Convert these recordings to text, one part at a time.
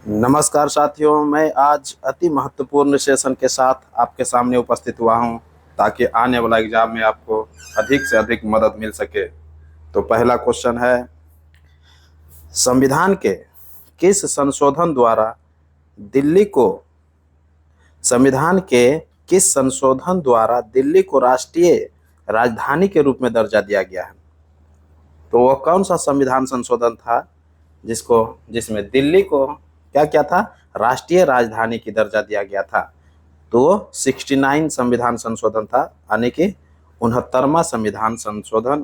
नमस्कार साथियों, मैं आज अति महत्वपूर्ण सेशन के साथ आपके सामने उपस्थित हुआ हूं ताकि आने वाला एग्जाम में आपको अधिक से अधिक मदद मिल सके। तो पहला क्वेश्चन है, संविधान के किस संशोधन द्वारा दिल्ली को संविधान के किस संशोधन द्वारा दिल्ली को राष्ट्रीय राजधानी के रूप में दर्जा दिया गया है? तो वह कौन सा संविधान संशोधन था जिसमें दिल्ली को क्या क्या था, राष्ट्रीय राजधानी की दर्जा दिया गया था? तो 69 संविधान संशोधन था, यानी कि 69वां संविधान संशोधन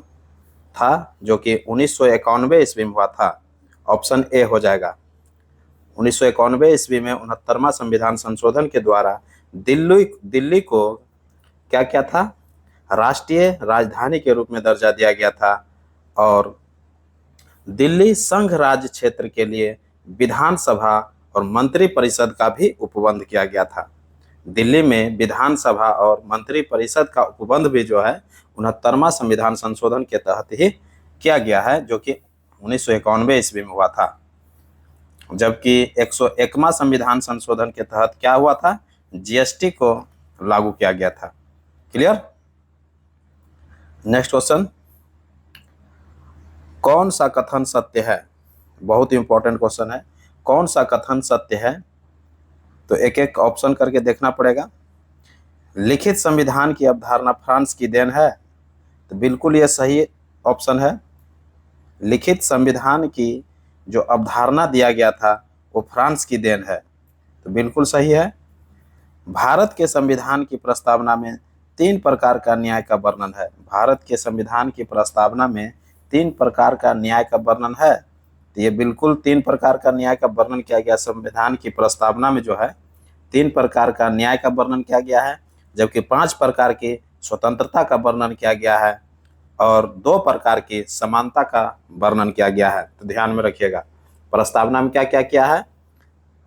था, जो कि 1991 ईस्वी में हुआ था। ऑप्शन ए हो जाएगा। 1991 ईस्वी में 69वां संविधान संशोधन के द्वारा दिल्ली को क्या क्या था, राष्ट्रीय राजधानी के रूप में दर्जा दिया गया था। और दिल्ली संघ राज्य क्षेत्र के लिए विधानसभा और मंत्री परिषद का भी उपबंध किया गया था। दिल्ली में विधानसभा और मंत्री परिषद का उपबंध भी जो है 69वां संविधान संशोधन के तहत ही किया गया है, जो कि 1991 ईस्वी में हुआ था। जबकि 101वां संविधान संशोधन के तहत क्या हुआ था, जीएसटी को लागू किया गया था। क्लियर? नेक्स्ट क्वेश्चन, कौन सा कथन सत्य है? बहुत इंपॉर्टेंट क्वेश्चन है। कौन सा कथन सत्य है? तो एक एक ऑप्शन करके देखना पड़ेगा। लिखित संविधान की अवधारणा फ्रांस की देन है, तो बिल्कुल ये सही ऑप्शन है। लिखित संविधान की जो अवधारणा दिया गया था वो फ्रांस की देन है, तो बिल्कुल सही है। भारत के संविधान की प्रस्तावना में 3 प्रकार का न्याय का वर्णन है। भारत के संविधान की प्रस्तावना में 3 प्रकार का न्याय का वर्णन है, तो ये बिल्कुल 3 प्रकार का न्याय का वर्णन किया गया। संविधान की प्रस्तावना में जो है 3 प्रकार का न्याय का वर्णन किया गया है, जबकि 5 प्रकार की स्वतंत्रता का वर्णन किया गया है और 2 प्रकार की समानता का वर्णन किया गया है। तो ध्यान में रखिएगा, प्रस्तावना में क्या क्या किया है,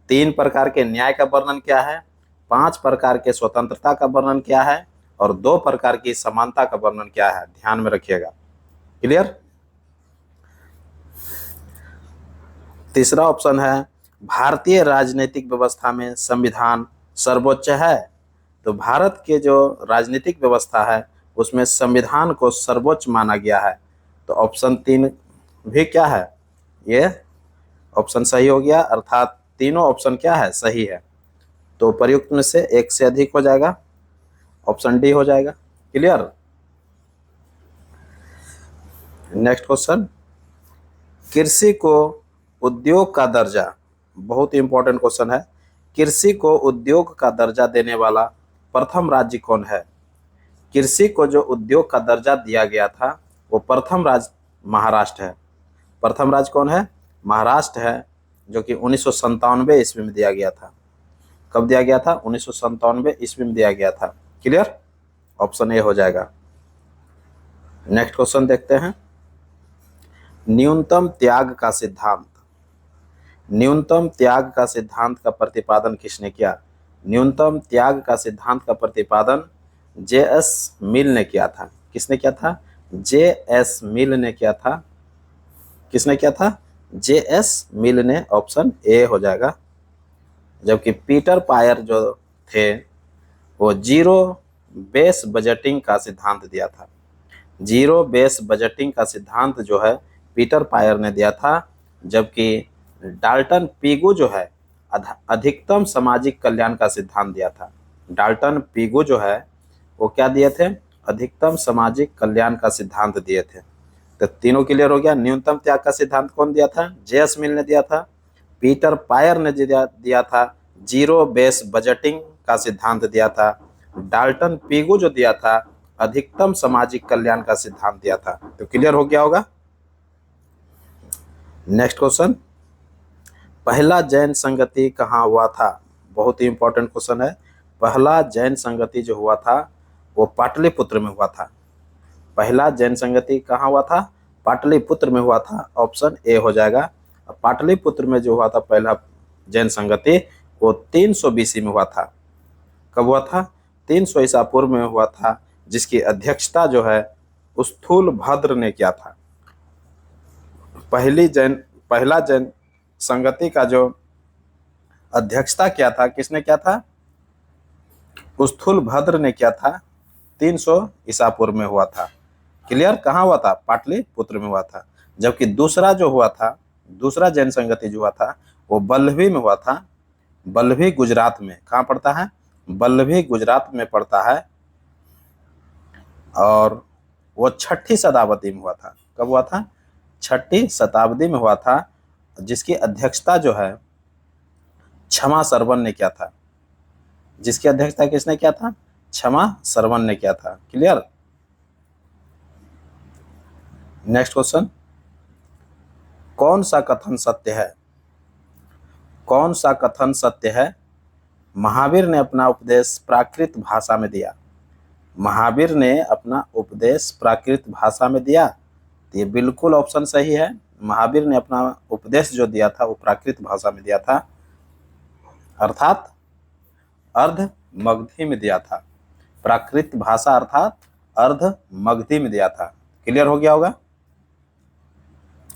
3 प्रकार के न्याय का वर्णन किया है, 5 प्रकार के स्वतंत्रता का वर्णन किया है और 2 प्रकार की समानता का वर्णन किया है। ध्यान में रखिएगा। क्लियर? तीसरा ऑप्शन है, भारतीय राजनीतिक व्यवस्था में संविधान सर्वोच्च है। तो भारत के जो राजनीतिक व्यवस्था है उसमें संविधान को सर्वोच्च माना गया है। तो ऑप्शन 3 भी क्या है, ये ऑप्शन सही हो गया, अर्थात तीनों ऑप्शन क्या है, सही है। तो प्रयुक्त में से एक से अधिक हो जाएगा, ऑप्शन डी हो जाएगा। क्लियर? नेक्स्ट क्वेश्चन, कृषि को उद्योग का दर्जा, बहुत इंपॉर्टेंट क्वेश्चन है। कृषि को उद्योग का दर्जा देने वाला प्रथम राज्य कौन है? कृषि को जो उद्योग का दर्जा दिया गया था वो प्रथम राज्य महाराष्ट्र है। प्रथम राज्य कौन है? महाराष्ट्र है, जो कि 1997 ईस्वी में दिया गया था। कब दिया गया था? 1997 ईस्वी में दिया गया था। क्लियर? ऑप्शन ए हो जाएगा। नेक्स्ट क्वेश्चन देखते हैं, न्यूनतम त्याग का सिद्धांत। न्यूनतम त्याग का सिद्धांत का प्रतिपादन किसने किया? न्यूनतम त्याग का सिद्धांत का प्रतिपादन जे.एस. मिल ने किया था। किसने किया था? जे.एस. मिल ने किया था। किसने किया था? जे.एस. मिल ने। ऑप्शन ए हो जाएगा। जबकि पीटर पायर जो थे वो जीरो बेस बजटिंग का सिद्धांत दिया था। जीरो बेस बजटिंग का सिद्धांत जो है पीटर पायर ने दिया था, जबकि डाल्टन पीगू जो है अधिकतम सामाजिक कल्याण का सिद्धांत दिया था। डाल्टन पीगू जो है वो क्या दिए थे? अधिकतम सामाजिक कल्याण का सिद्धांत दिए थे। तो तीनों क्लियर हो गया। न्यूनतम त्याग का सिद्धांत कौन दिया था? जे.एस. मिल ने दिया था। पीटर पायर ने दिया था जीरो बेस बजटिंग का सिद्धांत दिया था। डाल्टन पीगू जो दिया था अधिकतम सामाजिक कल्याण का सिद्धांत दिया था। तो क्लियर हो गया होगा। नेक्स्ट क्वेश्चन, पहला जैन संगति कहाँ हुआ था? बहुत ही इंपॉर्टेंट क्वेश्चन है। पहला जैन संगति जो हुआ था वो पाटलिपुत्र में हुआ था। पहला जैन संगति कहाँ हुआ था? पाटलिपुत्र में हुआ था। ऑप्शन ए हो जाएगा। पाटलिपुत्र में जो हुआ था पहला जैन संगति वो 300 BC में हुआ था। कब हुआ था? 300 ईसा पूर्व में हुआ था, जिसकी अध्यक्षता जो है स्थूल भद्र ने किया था। पहला जैन संगति का जो अध्यक्षता किया था, किसने किया था? स्थूलभद्र ने किया था। 300 ईसा पूर्व में हुआ था। क्लियर? कहाँ हुआ था? पाटलिपुत्र में हुआ था। जबकि दूसरा जो हुआ था, दूसरा जैन संगति जो हुआ था, वो बल्लभी में हुआ था। बल्लभी गुजरात में। कहाँ पड़ता है? बल्लभी गुजरात में पड़ता है। और वो 6ठी शताब्दी में हुआ था। कब हुआ था? 6ठी शताब्दी में हुआ था, जिसकी अध्यक्षता जो है क्षमा सरवन ने किया था। जिसकी अध्यक्षता किसने किया था? क्षमा सरवन ने किया था। क्लियर? नेक्स्ट क्वेश्चन, कौन सा कथन सत्य है? कौन सा कथन सत्य है? महावीर ने अपना उपदेश प्राकृत भाषा में दिया। महावीर ने अपना उपदेश प्राकृत भाषा में दिया, तो ये बिल्कुल ऑप्शन सही है। महावीर ने अपना उपदेश जो दिया था वो प्राकृत भाषा में दिया था, अर्थात अर्ध मगधी में दिया था। प्राकृत भाषा अर्थात अर्ध मगधी में दिया था। क्लियर हो गया होगा?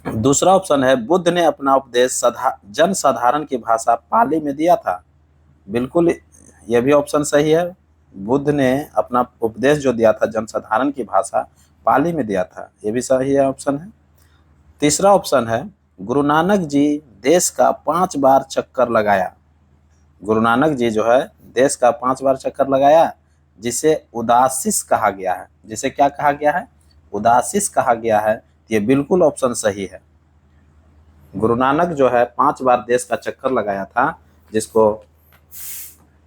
दूसरा ऑप्शन है, बुद्ध ने अपना उपदेश जन साधारण की भाषा पाली में दिया था। बिल्कुल यह भी ऑप्शन सही है। बुद्ध ने अपना उपदेश जो दिया था जनसाधारण की भाषा पाली में दिया था, ये भी सही है, ऑप्शन है। तीसरा ऑप्शन है, गुरु नानक जी देश का 5 बार चक्कर लगाया। गुरु नानक जी जो है देश का 5 बार चक्कर लगाया, जिसे उदासीस कहा गया है। जिसे क्या कहा गया है? उदासीस कहा गया है। ये बिल्कुल ऑप्शन सही है। गुरु नानक जो है 5 बार देश का चक्कर लगाया था, जिसको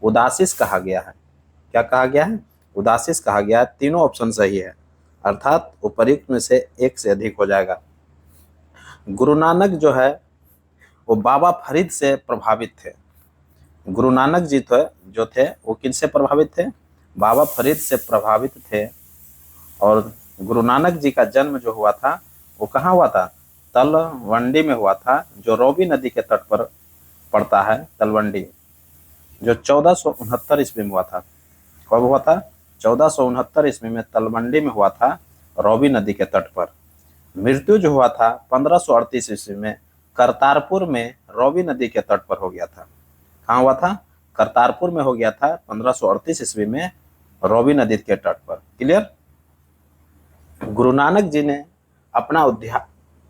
उदासीस कहा गया है। क्या कहा गया है? उदासीस कहा गया है। तीनों ऑप्शन सही है, अर्थात उपर्युक्त में से एक से अधिक हो जाएगा। गुरु नानक जो है वो बाबा फरीद से प्रभावित थे। गुरु नानक जी जो थे वो किनसे प्रभावित थे? बाबा फरीद से प्रभावित थे। और गुरु नानक जी का जन्म जो हुआ था वो कहाँ हुआ था? तलवंडी में हुआ था, जो रॉबी नदी के तट पर पड़ता है। तलवंडी जो 1469 ईस्वी में हुआ था। कब हुआ था? 1469 ईस्वी में तलवंडी में हुआ था, रॉबी नदी के तट पर। मृत्यु जो हुआ था 1538 ईस्वी में करतारपुर में रॉबी नदी के तट पर हो गया था। कहाँ हुआ था? करतारपुर में हो गया था 1538 ईस्वी में, रॉबी नदी के तट पर। क्लियर? गुरु नानक जी ने अपना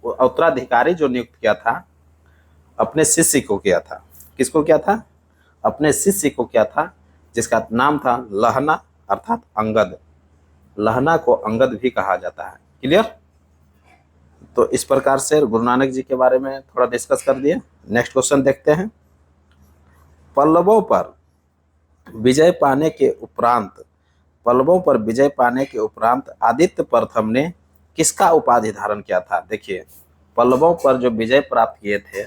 उत्तराधिकारी जो नियुक्त किया था, अपने शिष्य को किया था। किसको किया था? अपने शिष्य को किया था, जिसका नाम था लहना, अर्थात अंगद। लहना को अंगद भी कहा जाता है। क्लियर? तो इस प्रकार से गुरु नानक जी के बारे में थोड़ा डिस्कस कर दिए। नेक्स्ट क्वेश्चन देखते हैं। पल्लवों पर विजय पाने के उपरांत आदित्य प्रथम ने किसका उपाधि धारण किया था? देखिए, पल्लवों पर जो विजय प्राप्त किए थे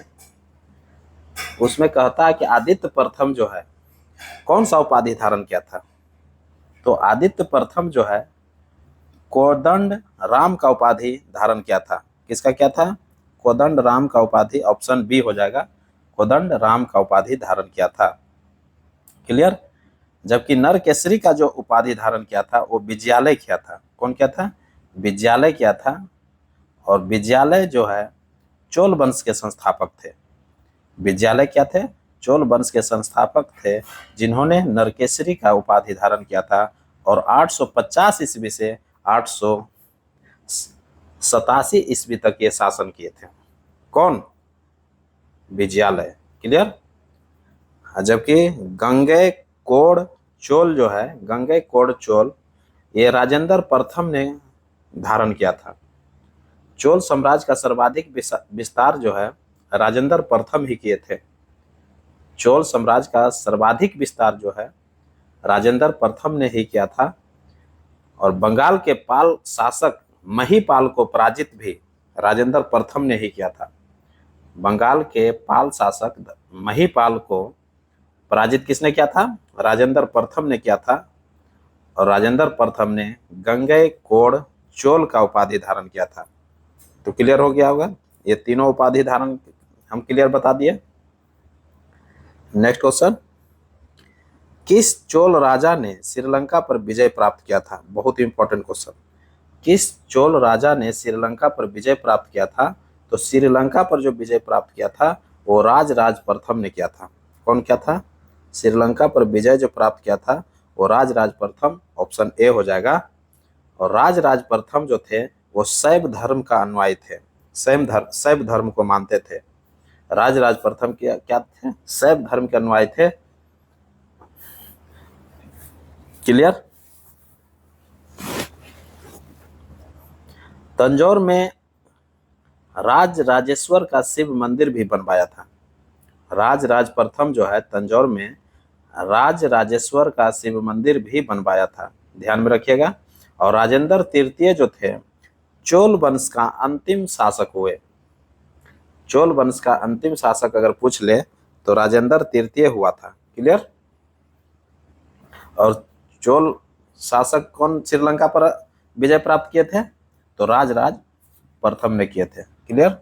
उसमें कहता है कि आदित्य प्रथम जो है कौन सा उपाधि धारण किया था? तो आदित्य प्रथम जो है कोदंड राम का उपाधि धारण किया था। किसका क्या था? कोदंड राम का उपाधि, ऑप्शन बी हो जाएगा। कोदंड राम का उपाधि धारण किया था। क्लियर? जबकि नरकेसरी का जो उपाधि धारण किया था वो विजयालय किया था। कौन किया था? विजयालय किया था। और विजयालय जो है चोल वंश के संस्थापक थे। विजयालय क्या थे? चोल वंश के संस्थापक थे, जिन्होंने नरकेसरी का उपाधि धारण किया था। और 850 ईस्वी से 887 ईस्वी तक ये शासन किए थे। कौन? विजयालय। क्लियर? जबकि गंगैकोंड चोल जो है, गंगैकोंड चोल, ये राजेंद्र प्रथम ने धारण किया था। चोल साम्राज्य का सर्वाधिक विस्तार जो है राजेंद्र प्रथम ही किए थे। चोल साम्राज्य का सर्वाधिक विस्तार जो है राजेंद्र प्रथम ने ही किया था। और बंगाल के पाल शासक महीपाल को पराजित भी राजेंद्र प्रथम ने ही किया था। बंगाल के पाल शासक महीपाल को पराजित किसने किया था? राजेंद्र प्रथम ने किया था। और राजेंद्र प्रथम ने गंगैकोंड चोल का उपाधि धारण किया था। तो क्लियर हो गया होगा? ये तीनों उपाधि धारण हम क्लियर बता दिए। नेक्स्ट क्वेश्चन, किस चोल राजा ने श्रीलंका पर विजय प्राप्त किया था? बहुत इंपॉर्टेंट क्वेश्चन। किस चोल राजा ने श्रीलंका पर विजय प्राप्त किया था? तो श्रीलंका पर जो विजय प्राप्त किया था वो राज प्रथम ने किया था। कौन क्या था? श्रीलंका पर विजय जो प्राप्त किया था वो राजराज प्रथम, ऑप्शन ए हो जाएगा। और राजराज प्रथम जो थे वो शैव धर्म का अनुयायी थे, शैव धर्म को मानते थे। राजराज प्रथम क्या थे? शैव धर्म के अनुयायी थे। क्लियर? तंजौर में राजराजेश्वर का शिव मंदिर भी बनवाया था। राजराज प्रथम जो है तंजौर में राजराजेश्वर का शिव मंदिर भी बनवाया था, ध्यान में रखिएगा। और राजेंद्र तृतीय जो थे चोल वंश का अंतिम शासक हुए। चोल वंश का अंतिम शासक अगर पूछ ले तो राजेंद्र तृतीय हुआ था। क्लियर? और चोल शासक कौन श्रीलंका पर विजय प्राप्त किए थे? तो राजराज प्रथम ने किए थे। क्लियर?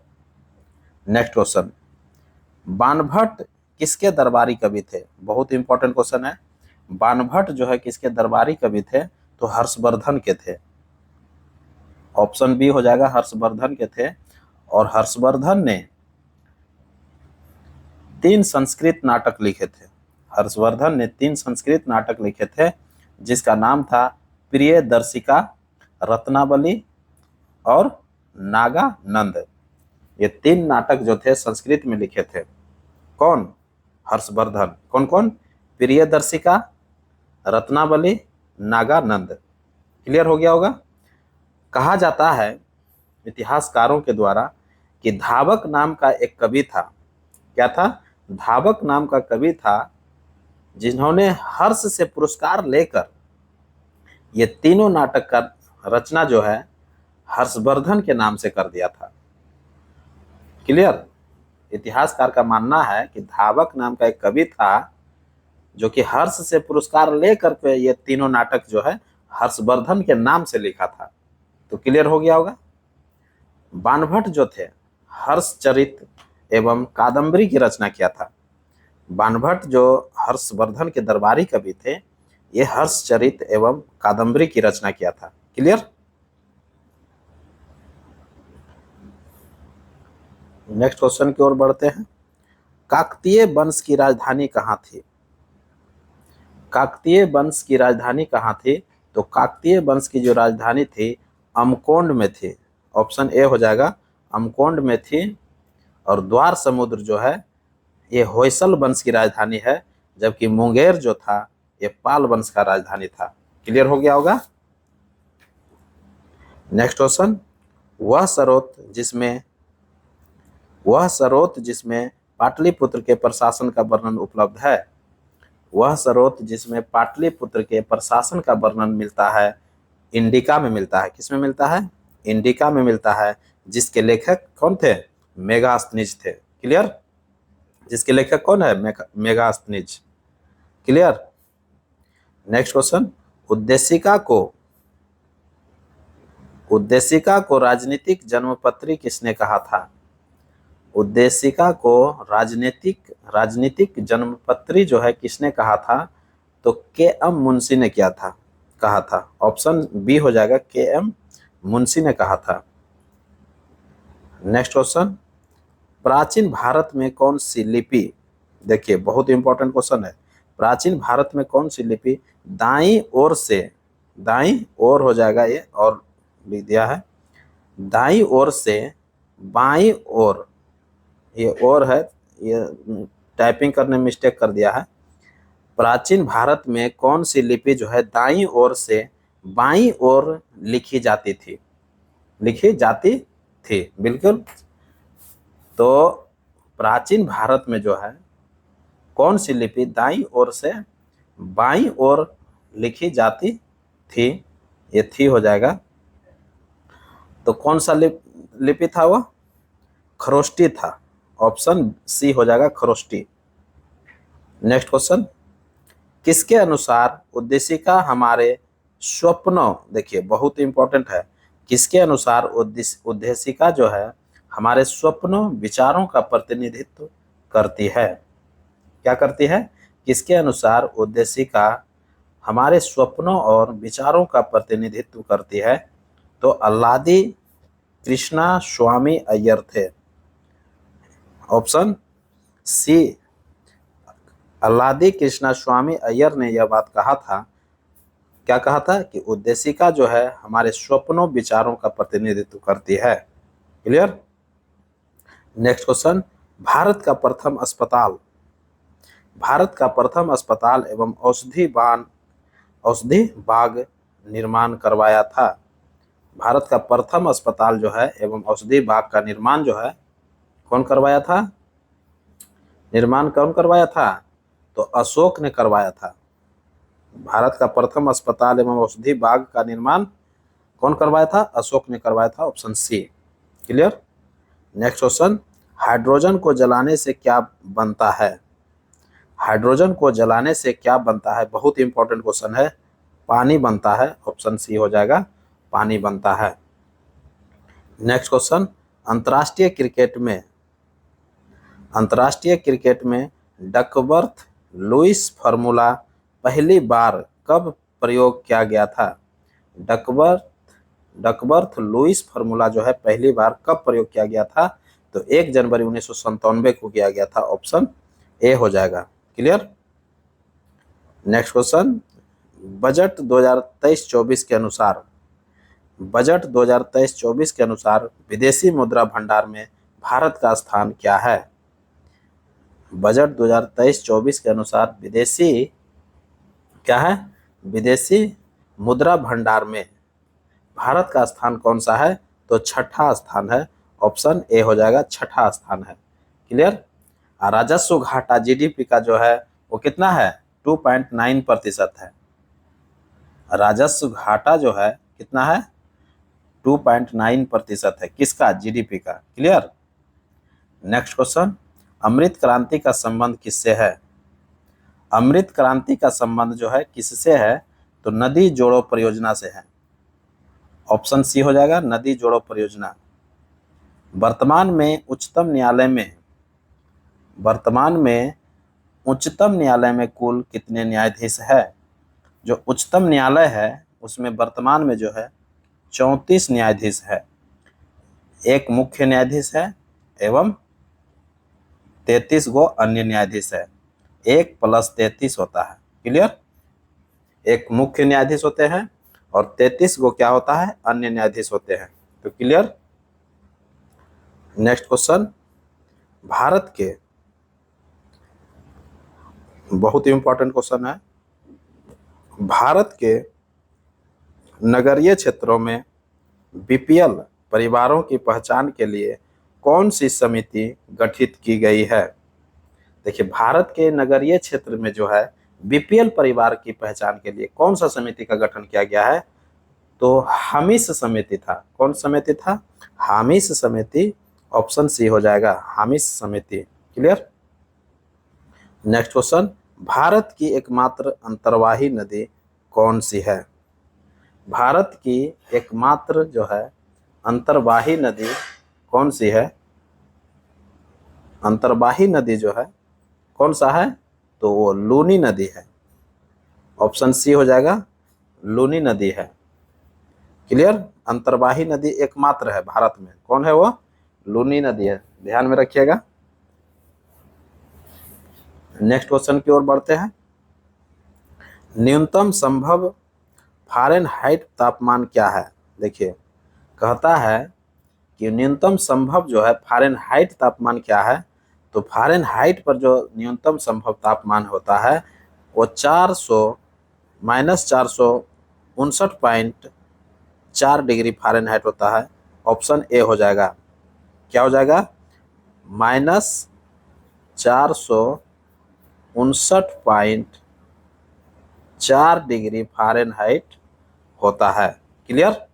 नेक्स्ट क्वेश्चन, बाणभट्ट किसके दरबारी कवि थे? बहुत इंपॉर्टेंट क्वेश्चन है। बाणभट्ट जो है किसके दरबारी कवि थे? तो हर्षवर्धन के थे। ऑप्शन बी हो जाएगा, हर्षवर्धन के थे। और हर्षवर्धन ने 3 संस्कृत नाटक लिखे थे। हर्षवर्धन ने 3 संस्कृत नाटक लिखे थे जिसका नाम था प्रियदर्शिका, रत्नावली और नागानंद। ये 3 नाटक जो थे संस्कृत में लिखे थे। कौन? हर्षवर्धन। कौन कौन? प्रियदर्शिका, रत्नावली, नागानंद। क्लियर हो गया होगा? कहा जाता है इतिहासकारों के द्वारा कि धावक नाम का एक कवि था। क्या था? धावक नाम का कवि था जिन्होंने हर्ष से पुरस्कार लेकर ये तीनों नाटक का रचना जो है हर्षवर्धन के नाम से कर दिया था। क्लियर? इतिहासकार का मानना है कि धावक नाम का एक कवि था जो कि हर्ष से पुरस्कार लेकर के ये तीनों नाटक जो है हर्षवर्धन के नाम से लिखा था। तो क्लियर हो गया होगा? बाणभट्ट जो थे हर्षचरित एवं कादम्बरी की रचना किया था। बाणभट्ट जो हर्षवर्धन के दरबारी कवि थे ये हर्षचरित एवं कादम्बरी की रचना किया था। क्लियर? नेक्स्ट क्वेश्चन की ओर बढ़ते हैं। काकतीय वंश की राजधानी कहाँ थी? काकतीय वंश की राजधानी कहाँ थी? तो काकतीय वंश की जो राजधानी थी अमकोंड में थी। ऑप्शन ए हो जाएगा, अमकोंड में थी। और द्वार समुद्र जो है ये होयसल वंश की राजधानी है, जबकि मुंगेर जो था ये पाल वंश का राजधानी था। क्लियर हो गया होगा? नेक्स्ट क्वेश्चन, वह स्रोत जिसमें पाटलिपुत्र के प्रशासन का वर्णन उपलब्ध है। वह स्रोत जिसमें पाटलिपुत्र के प्रशासन का वर्णन मिलता है इंडिका में मिलता है। किसमें मिलता है? इंडिका में मिलता है, जिसके लेखक कौन थे? मेगास्थनीज थे। क्लियर? जिसके लेखक कौन है? मेगास्थनीज। क्लियर? नेक्स्ट क्वेश्चन, उद्देशिका को राजनीतिक जन्मपत्री किसने कहा था? उद्देशिका को राजनीतिक जन्मपत्री जो है किसने कहा था? तो के.एम. मुंशी ने कहा था। ऑप्शन बी हो जाएगा, के.एम. मुंशी ने कहा था। नेक्स्ट क्वेश्चन, प्राचीन भारत में कौन सी लिपि, देखिए बहुत इंपॉर्टेंट क्वेश्चन है, प्राचीन भारत में कौन सी लिपि दाईं ओर हो जाएगा, ये और लिख दिया है, दाईं ओर से बाईं ओर, ये और है, ये टाइपिंग करने में मिस्टेक कर दिया है। प्राचीन भारत में कौन सी लिपि जो है दाईं ओर से बाईं ओर लिखी जाती थी? बिल्कुल। तो प्राचीन भारत में जो है कौन सी लिपि दाईं ओर से बाईं ओर लिखी जाती थी? ये थी हो जाएगा। तो कौन सा लिपि था? वह खरोष्टी था। ऑप्शन सी हो जाएगा, खरोष्टी। नेक्स्ट क्वेश्चन, किसके अनुसार उद्देशिका हमारे स्वप्नों, देखिए बहुत इंपॉर्टेंट है, किसके अनुसार उद्देशिका जो है हमारे स्वप्नों विचारों का प्रतिनिधित्व करती है? क्या करती है? किसके अनुसार उद्देशिका हमारे स्वप्नों और विचारों का प्रतिनिधित्व करती है? तो अल्लादी कृष्णा स्वामी अय्यर थे। ऑप्शन सी अल्लादी कृष्णा स्वामी अय्यर ने यह बात कहा था, क्या कहा था कि उद्देशिका जो है हमारे स्वप्नों विचारों का प्रतिनिधित्व करती है। क्लियर। नेक्स्ट क्वेश्चन, भारत का प्रथम अस्पताल एवं औषधि बाग निर्माण करवाया था। भारत का प्रथम अस्पताल जो है एवं औषधि बाग का निर्माण जो है कौन करवाया था? निर्माण कौन करवाया था? तो अशोक ने करवाया था। भारत का प्रथम अस्पताल एवं औषधि बाग का निर्माण कौन करवाया था? अशोक ने करवाया था। Option C. Clear. Next question, hydrogen को जलाने से क्या बनता है? हाइड्रोजन को जलाने से क्या बनता है? बहुत इंपॉर्टेंट क्वेश्चन है। पानी बनता है। ऑप्शन सी हो जाएगा, पानी बनता है। नेक्स्ट क्वेश्चन, अंतर्राष्ट्रीय क्रिकेट में डकवर्थ लुईस फार्मूला पहली बार कब प्रयोग किया गया था? डकवर्थ लुईस फार्मूला जो है पहली बार कब प्रयोग किया गया था? तो 1 जनवरी 1997 को किया गया था। ऑप्शन ए हो जाएगा। क्लियर। नेक्स्ट क्वेश्चन, बजट 2023-24 के अनुसार विदेशी मुद्रा भंडार में भारत का स्थान क्या है? बजट 2023-24 के अनुसार विदेशी मुद्रा भंडार में भारत का स्थान कौन सा है? तो छठा स्थान है। ऑप्शन ए हो जाएगा, छठा स्थान है। क्लियर। राजस्व घाटा जीडीपी का जो है वो कितना है? 2.9% है। राजस्व घाटा जो है कितना है? 2.9% है। किसका? जीडीपी का। क्लियर। नेक्स्ट क्वेश्चन, अमृत क्रांति का संबंध किससे है? अमृत क्रांति का संबंध जो है किससे है? तो नदी जोड़ो परियोजना से है। ऑप्शन सी हो जाएगा, नदी जोड़ो परियोजना। वर्तमान में उच्चतम न्यायालय में कुल कितने न्यायाधीश है? जो उच्चतम न्यायालय है उसमें वर्तमान में जो है 34 न्यायाधीश है। एक मुख्य न्यायाधीश है एवं 33 गो अन्य न्यायाधीश है। 1 + 33 होता है। क्लियर। एक मुख्य न्यायाधीश होते हैं और 33 गो क्या होता है? अन्य न्यायाधीश होते हैं। तो क्लियर। नेक्स्ट क्वेश्चन, भारत के, बहुत इंपॉर्टेंट क्वेश्चन है, भारत के नगरीय क्षेत्रों में बीपीएल परिवारों की पहचान के लिए कौन सी समिति गठित की गई है? देखिए, भारत के नगरीय क्षेत्र में जो है बीपीएल परिवार की पहचान के लिए कौन सा समिति का गठन किया गया है? तो हामिस समिति था। कौन समिति था? हामिस समिति। ऑप्शन सी हो जाएगा, हामिस समिति। क्लियर। नेक्स्ट क्वेश्चन, भारत की एकमात्र अंतर्वाही नदी कौन सी है? भारत की एकमात्र जो है अंतर्वाही नदी कौन सी है? अंतर्वाही नदी जो है कौन सा है? तो वो लूनी नदी है। ऑप्शन सी हो जाएगा, लूनी नदी है। क्लियर। अंतर्वाही नदी एकमात्र है भारत में। कौन है वो? लूनी नदी है। ध्यान में रखिएगा। नेक्स्ट क्वेश्चन की ओर बढ़ते हैं। न्यूनतम संभव फ़ारेनहाइट तापमान क्या है? देखिए, कहता है कि न्यूनतम संभव जो है फ़ारेनहाइट तापमान क्या है? तो फ़ारेनहाइट पर जो न्यूनतम संभव तापमान होता है वो 459.4 डिग्री फ़ारेनहाइट होता है। ऑप्शन ए हो जाएगा। क्या हो जाएगा? -459.4 डिग्री फ़ारेनहाइट होता है। क्लियर।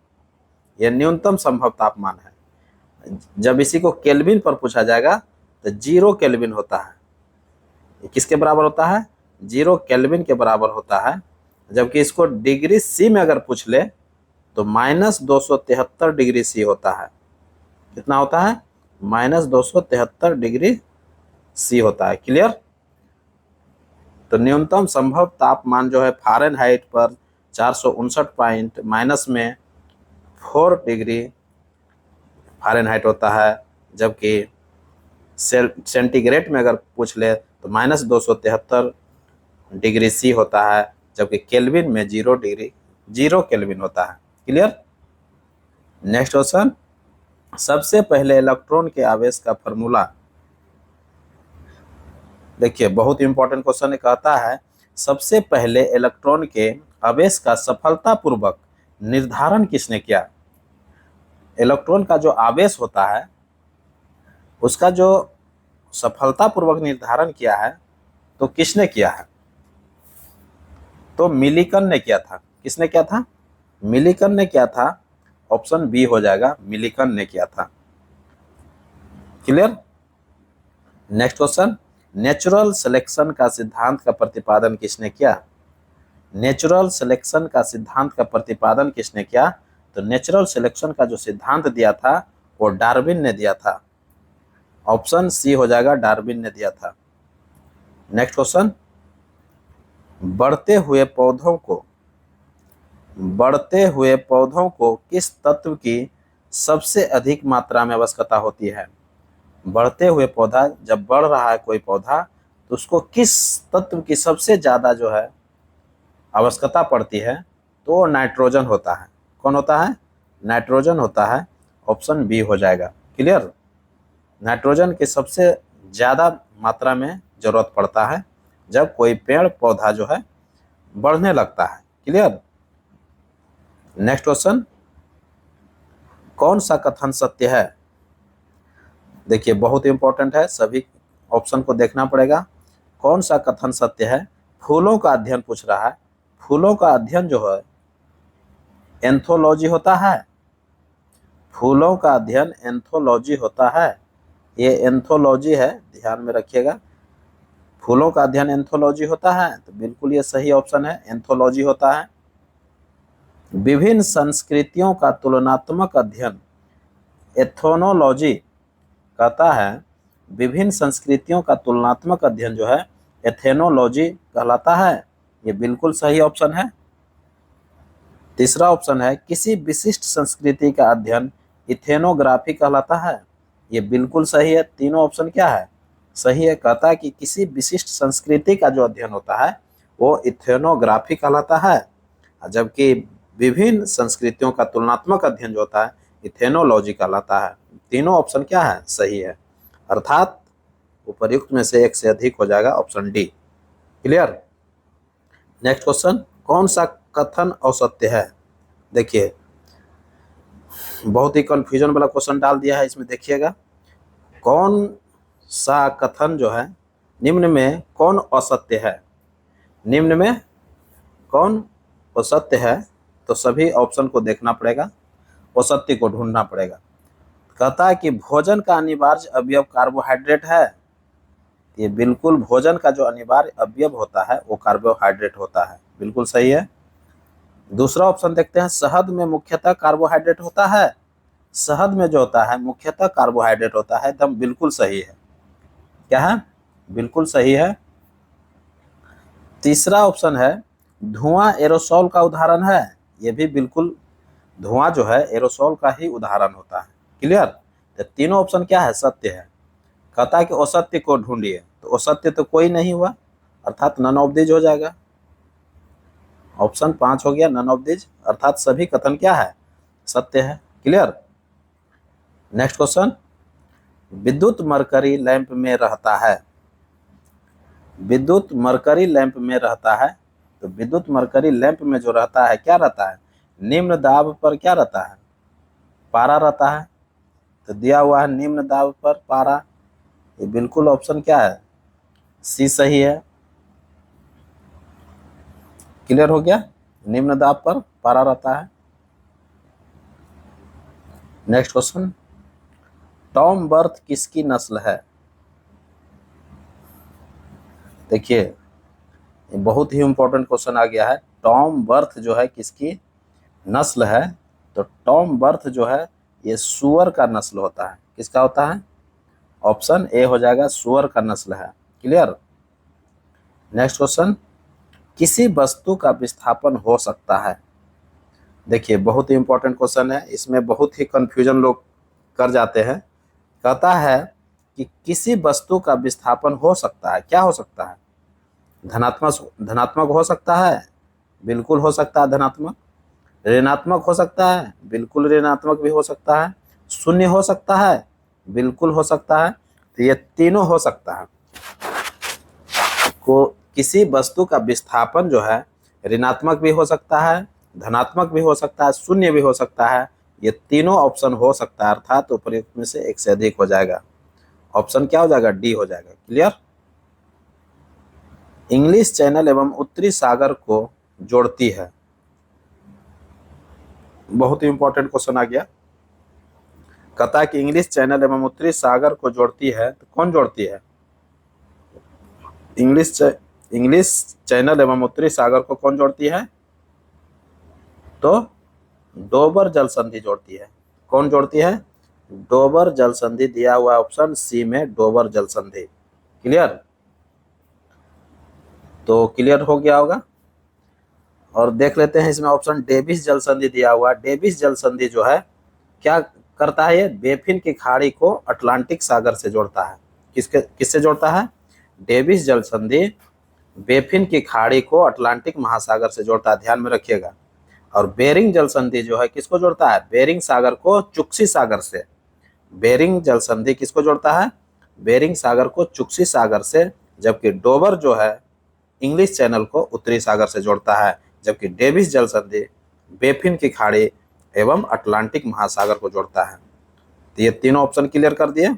यह न्यूनतम संभव तापमान है। जब इसी को केल्विन पर पूछा जाएगा तो 0 केल्विन होता है। किसके बराबर होता है? 0 केल्विन के बराबर होता है। जबकि इसको डिग्री सी में अगर पूछ ले तो -273 डिग्री सी होता है। कितना होता है? -273 डिग्री सी होता है। क्लियर। तो न्यूनतम संभव तापमान जो है फ़ारेनहाइट पर 459 डिग्री फ़ारेनहाइट होता है। जबकि सेंटीग्रेड में अगर पूछ ले तो -273 डिग्री C होता है, जबकि केल्विन में 0 केल्विन होता है। क्लियर। नेक्स्ट क्वेश्चन, सबसे पहले इलेक्ट्रॉन के आवेश का फॉर्मूला। देखिए बहुत इंपॉर्टेंट क्वेश्चन कहता है सबसे पहले इलेक्ट्रॉन के आवेश का सफलतापूर्वक निर्धारण किसने किया। इलेक्ट्रॉन का जो आवेश होता है उसका जो सफलतापूर्वक निर्धारण किया है तो किसने किया है, तो मिलिकन ने किया था। किसने किया था, मिलिकन ने किया था। ऑप्शन बी हो जाएगा, मिलिकन ने किया था। Clear. Next question, natural selection का सिद्धांत का प्रतिपादन किसने किया। नेचुरल सिलेक्शन का सिद्धांत का प्रतिपादन किसने किया, तो नेचुरल सिलेक्शन का जो सिद्धांत दिया था वो डार्विन ने दिया था। ऑप्शन सी हो जाएगा, डार्विन ने दिया था। नेक्स्ट क्वेश्चन, बढ़ते हुए पौधों को किस तत्व की सबसे अधिक मात्रा में आवश्यकता होती है। बढ़ते हुए पौधा जब बढ़ रहा है कोई पौधा तो उसको किस तत्व की सबसे ज्यादा जो है आवश्यकता पड़ती है, तो वो नाइट्रोजन होता है। कौन होता है, नाइट्रोजन होता है। ऑप्शन बी हो जाएगा। क्लियर। नाइट्रोजन की सबसे ज्यादा मात्रा में जरूरत पड़ता है जब कोई पेड़ पौधा जो है बढ़ने लगता है। क्लियर। नेक्स्ट क्वेश्चन, कौन सा कथन सत्य है। देखिए बहुत इंपॉर्टेंट है, सभी ऑप्शन को देखना पड़ेगा। कौन सा कथन सत्य है, फूलों का अध्ययन पूछ रहा है। फूलों का अध्ययन जो है एंथोलॉजी होता है। फूलों का अध्ययन एंथोलॉजी होता है। ये एंथोलॉजी है, ध्यान में रखिएगा। फूलों का अध्ययन एंथोलॉजी होता है, तो बिल्कुल ये सही ऑप्शन है, एंथोलॉजी होता है। विभिन्न संस्कृतियों का तुलनात्मक अध्ययन एथोनोलॉजी कहता है। विभिन्न संस्कृतियों का तुलनात्मक अध्ययन जो है एथेनोलॉजी कहलाता है। ये बिल्कुल सही ऑप्शन है। तीसरा ऑप्शन है किसी विशिष्ट संस्कृति का अध्ययन इथेनोग्राफी कहलाता है। ये बिल्कुल सही है। तीनों ऑप्शन क्या है, सही है। कहता है कि किसी विशिष्ट संस्कृति का जो अध्ययन होता है वो इथेनोग्राफी कहलाता है, जबकि विभिन्न संस्कृतियों का तुलनात्मक अध्ययन जो होता है इथेनोलॉजी कहलाता है। तीनों ऑप्शन क्या है, सही है। अर्थात उपर्युक्त में से एक से अधिक हो जाएगा, option D. Clear. Next question, कौन सा कथन असत्य है। देखिए बहुत ही कंफ्यूजन वाला क्वेश्चन डाल दिया है इसमें, देखिएगा। कौन सा कथन जो है निम्न में कौन असत्य है। निम्न में कौन असत्य है, तो सभी ऑप्शन को देखना पड़ेगा, असत्य को ढूंढना पड़ेगा। कहता है कि भोजन का अनिवार्य अवयव कार्बोहाइड्रेट है। ये बिल्कुल भोजन का जो अनिवार्य अवयव होता है वो कार्बोहाइड्रेट होता है, बिल्कुल सही है। दूसरा ऑप्शन देखते हैं, शहद में मुख्यतः कार्बोहाइड्रेट होता है। शहद में जो होता है मुख्यतः कार्बोहाइड्रेट होता है, एकदम बिल्कुल सही है। क्या है, बिल्कुल सही है। तीसरा ऑप्शन है धुआं एरोसोल का उदाहरण है। ये भी बिल्कुल, धुआं जो है एरोसोल का ही उदाहरण होता है। क्लियर। तो तीनों ऑप्शन क्या है, सत्य है। कहता है कि असत्य को ढूंढिए, तो असत्य तो कोई नहीं हुआ, अर्थात नन ऑफ दीज हो जाएगा। ऑप्शन 5 हो गया, नन ऑफ दीज, अर्थात सभी कथन क्या है, सत्य है। क्लियर। नेक्स्ट क्वेश्चन, विद्युत मरकरी लैंप में रहता है। विद्युत मरकरी लैंप में रहता है, तो विद्युत मरकरी लैंप में जो रहता है क्या रहता है, निम्न दाब पर क्या रहता है, पारा रहता है। तो दिया हुआ है निम्न दाब पर पारा, ये बिल्कुल ऑप्शन क्या है, सी सही है। क्लियर हो गया, निम्न दाब पर पारा रहता है। नेक्स्ट क्वेश्चन, टॉम बर्थ किसकी नस्ल है। देखिए ये बहुत ही इंपॉर्टेंट क्वेश्चन आ गया है। टॉम बर्थ जो है किसकी नस्ल है, तो टॉम बर्थ जो है ये सुअर का नस्ल होता है। किसका होता है, ऑप्शन ए हो जाएगा, सुअर का नस्ल है। क्लियर। नेक्स्ट क्वेश्चन, किसी वस्तु का विस्थापन हो सकता है। देखिए बहुत ही इंपॉर्टेंट क्वेश्चन है, इसमें बहुत ही कंफ्यूजन लोग कर जाते हैं। कहता है कि किसी वस्तु का विस्थापन हो सकता है। क्या हो सकता है? धनात्मक हो सकता है, बिल्कुल हो सकता है धनात्मक। ऋणात्मक हो सकता है, बिल्कुल ऋणात्मक भी हो सकता है। शून्य हो सकता है, बिल्कुल हो सकता है। तो ये तीनों हो सकता है। को किसी वस्तु का विस्थापन जो है ऋणात्मक भी हो सकता है, धनात्मक भी हो सकता है, शून्य भी हो सकता है। ये तीनों ऑप्शन हो सकता है, अर्थात उपयुक्त में से एक से अधिक हो जाएगा। ऑप्शन क्या हो जाएगा? डी हो जाएगा। क्लियर? इंग्लिश चैनल एवं उत्तरी सागर को जोड़ती है। बहुत ही इंपॉर्टेंट क्वेश्चन आ गया। कहता है कि इंग्लिश चैनल एवं उत्तरी सागर को जोड़ती है, तो कौन जोड़ती है? इंग्लिश चैनल एवं उत्तरी सागर को कौन जोड़ती है? तो डोबर जल संधि जोड़ती है। कौन जोड़ती है? डोबर जल संधि दिया हुआ ऑप्शन सी में, डोबर जल संधि। क्लियर? तो क्लियर हो गया होगा। और देख लेते हैं इसमें ऑप्शन डेविस जल संधि दिया हुआ। डेविस जल संधि जो है क्या करता है? ये बेफिन की खाड़ी को अटलांटिक सागर से जोड़ता है। किससे जोड़ता है? डेविस जल संधि बेफिन की खाड़ी को अटलांटिक महासागर से जोड़ता है, ध्यान में रखिएगा। और बेरिंग जल संधि जो है किसको जोड़ता है? बेरिंग सागर को चुक्सी सागर से। बेरिंग जल संधि किसको जोड़ता है? बेरिंग सागर को चुक्सी सागर से। जबकि डोबर जो है इंग्लिश चैनल को उत्तरी सागर से जोड़ता है। जबकि डेविस जल संधि बेफिन की खाड़ी एवं अटलांटिक महासागर को जोड़ता है। तो ये तीनों ऑप्शन क्लियर कर दिए।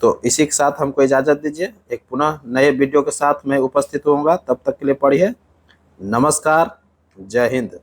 तो इसी के साथ हमको इजाजत दीजिए। एक पुनः नए वीडियो के साथ मैं उपस्थित होऊंगा। तब तक के लिए पढ़िए। नमस्कार, जय हिंद।